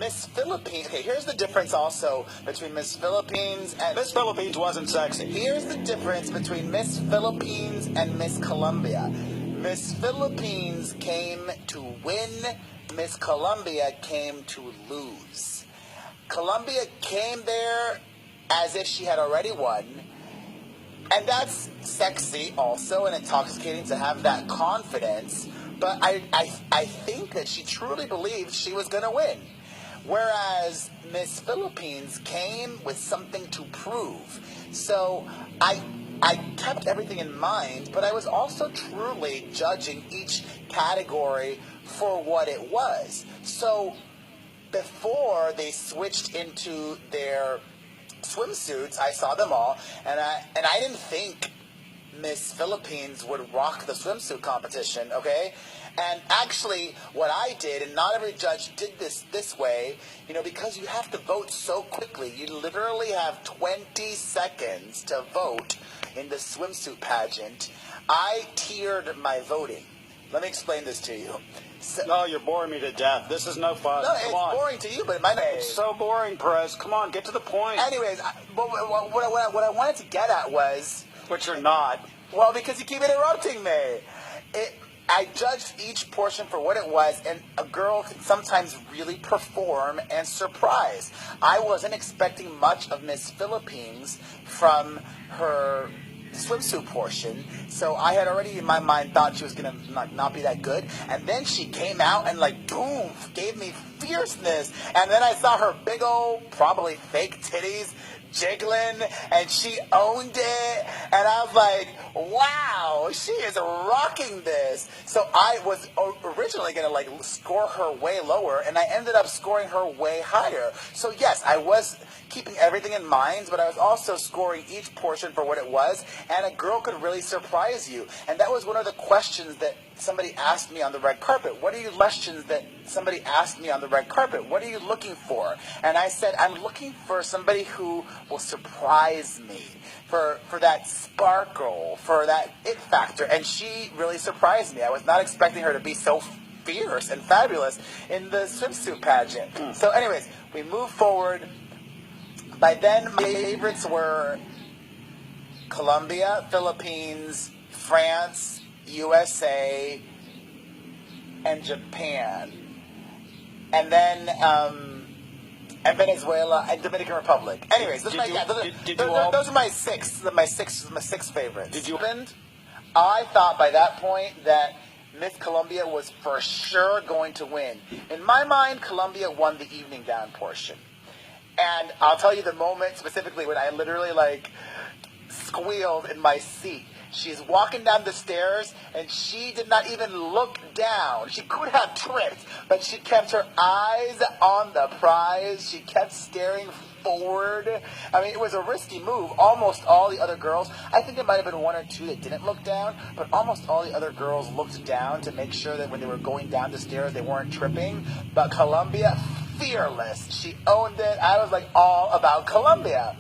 Miss Philippines. Okay, here's the difference also between Miss Philippines and Miss Philippines wasn't sexy. Here's the difference between Miss Philippines and Miss Colombia. Miss Philippines came to win. Miss Colombia came to lose. Colombia came there as if she had already won. And that's sexy also and intoxicating to have that confidence. But I think that she truly believed she was going to win. Whereas Miss Philippines came with something to prove. So I kept everything in mind, but I was also truly judging each category for what it was. So before they switched into their swimsuits, I saw them all, and I didn't think Miss Philippines would rock the swimsuit competition, okay? And actually, what I did, and not every judge did this way, because you have to vote so quickly. You literally have 20 seconds to vote in the swimsuit pageant. I tiered my voting. Let me explain this to you. No, you're boring me to death. This is no fun. No, Come it's on. boring to you, but it might not. It's so boring, Perez. Come on, get to the point. Anyways, what I wanted to get at was... Which you're not. Well, because you keep interrupting me. I judged each portion for what it was, and a girl can sometimes really perform and surprise. I wasn't expecting much of Miss Philippines from her swimsuit portion, so I had already in my mind thought she was going to not be that good, and then she came out and boom, gave me fierceness, and then I saw her big old, probably fake titties jiggling, and she owned it, and I was like, wow, she is rocking this. So I was originally going to score her way lower, and I ended up scoring her way higher. So yes, I was keeping everything in mind, but I was also scoring each portion for what it was, and a girl could really surprise you. And that was one of the questions that somebody asked me on the red carpet. What are you questions that somebody asked me on the red carpet? What are you looking for? And I said, I'm looking for somebody who will surprise me, for that sparkle, for that it factor. And she really surprised me. I was not expecting her to be so fierce and fabulous in the swimsuit pageant. So anyways, we move forward. By then, my favorites were Colombia, Philippines, France, USA, and Japan. And then, and Venezuela and Dominican Republic. Anyways, those are my six favorites. Did you? I thought by that point that Miss Colombia was for sure going to win. In my mind, Colombia won the evening gown portion. And I'll tell you the moment specifically when I literally squealed in my seat. She's walking down the stairs, and she did not even look down. She could have tripped, but she kept her eyes on the prize. She kept staring forward. I mean, it was a risky move. Almost all the other girls, I think there might have been one or two that didn't look down, but almost all the other girls looked down to make sure that when they were going down the stairs, they weren't tripping. But Colombia, fearless. She owned it. I was all about Colombia.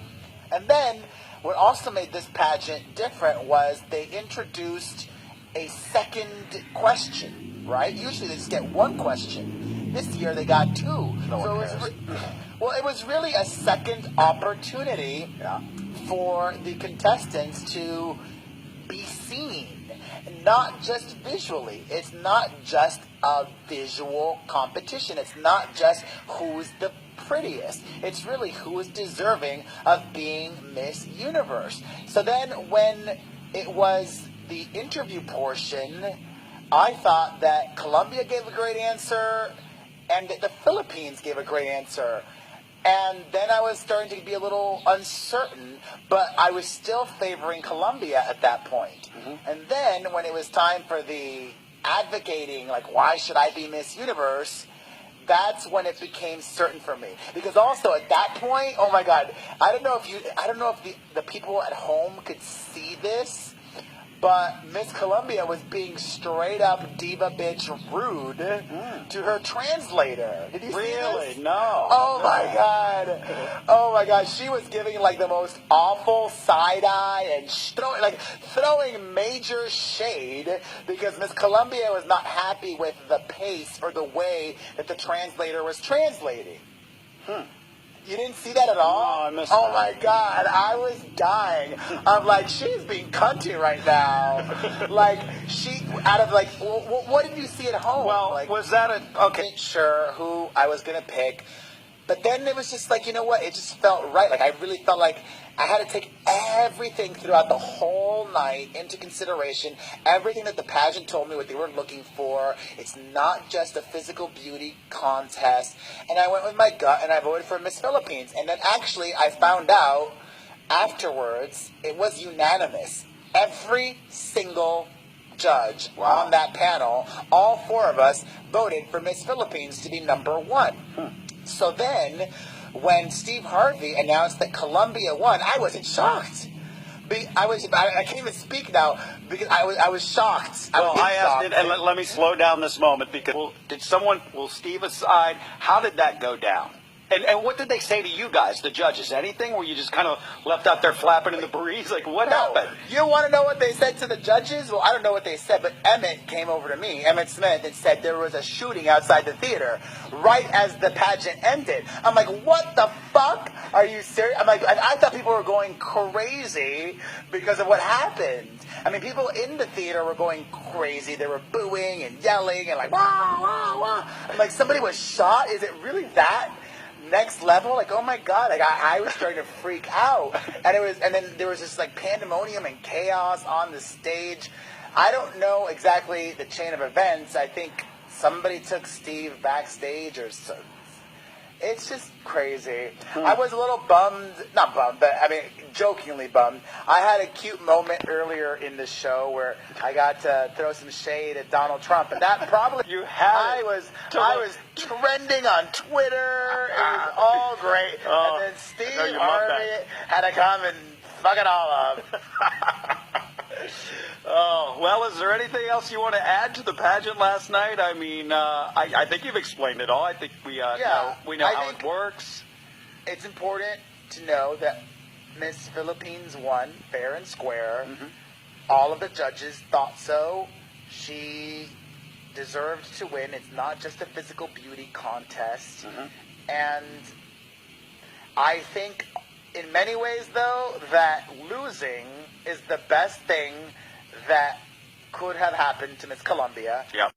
And then what also made this pageant different was they introduced a second question, right? Usually they just get one question. This year they got two. It was really a second opportunity for the contestants to be seen, not just visually. It's not just a visual competition. It's not just who's the prettiest. It's really who is deserving of being Miss Universe. So then when it was the interview portion, I thought that Colombia gave a great answer and that the Philippines gave a great answer. And then I was starting to be a little uncertain, but I was still favoring Colombia at that point. Mm-hmm. And then when it was time for the advocating, why should I be Miss Universe, that's when it became certain for me. Because also at that point, oh my God, I don't know if the people at home could see this, But Miss Columbia was being straight up diva bitch rude to her translator. Did you see Really? this? No. Oh my god. Oh my god. She was giving like the most awful side eye and throwing major shade because Miss Columbia was not happy with the pace or the way that the translator was translating. You didn't see that at all? No, I missed Oh that. my god, I was dying. I'm like, she's being cunty right now. Like, she, out of like, what did you see at home? Well, like, was that a... Okay. wasn't sure who I was going to pick. But then it was just like, you know what? It just felt right. Like, I really felt like I had to take everything throughout the whole night into consideration. Everything that the pageant told me, what they were looking for. It's not just a physical beauty contest. And I went with my gut, and I voted for Miss Philippines. And then actually, I found out afterwards, it was unanimous. Every single judge on that panel, all four of us, voted for Miss Philippines to be number one. So then, when Steve Harvey announced that Columbia won, I wasn't shocked. I can't even speak now because I was shocked. Well, I asked shocked. it, and let me slow down this moment because will Steve aside, how did that go down? And what did they say to you guys, the judges? Anything? Were you just kind of left out there flapping in the breeze? Like, what happened? You want to know what they said to the judges? Well, I don't know what they said, but Emmett came over to me, Emmett Smith, and said there was a shooting outside the theater right as the pageant ended. I'm like, what the fuck? Are you serious? I'm like, I thought people were going crazy because of what happened. I mean, people in the theater were going crazy. They were booing and yelling and like, wah, wah, wah. I'm like, somebody was shot? Is it really that next level? Like, oh my god, like I was starting to freak out. And then there was this like pandemonium and chaos on the stage. I don't know exactly the chain of events. I think somebody took Steve backstage or so. It's just crazy. I was a little bummed, not bummed, but I mean, jokingly bummed. I had a cute moment earlier in the show where I got to throw some shade at Donald Trump, and that probably I was trending on Twitter. It was all great, and then Steve Harvey had to come and fuck it all up. Oh, well, is there anything else you want to add to the pageant last night? I mean, I think you've explained it all. I think we know how it works. It's important to know that Miss Philippines won fair and square. All of the judges thought so. She deserved to win. It's not just a physical beauty contest. And I think in many ways, though, that losing is the best thing that could have happened to Miss Columbia. Yeah.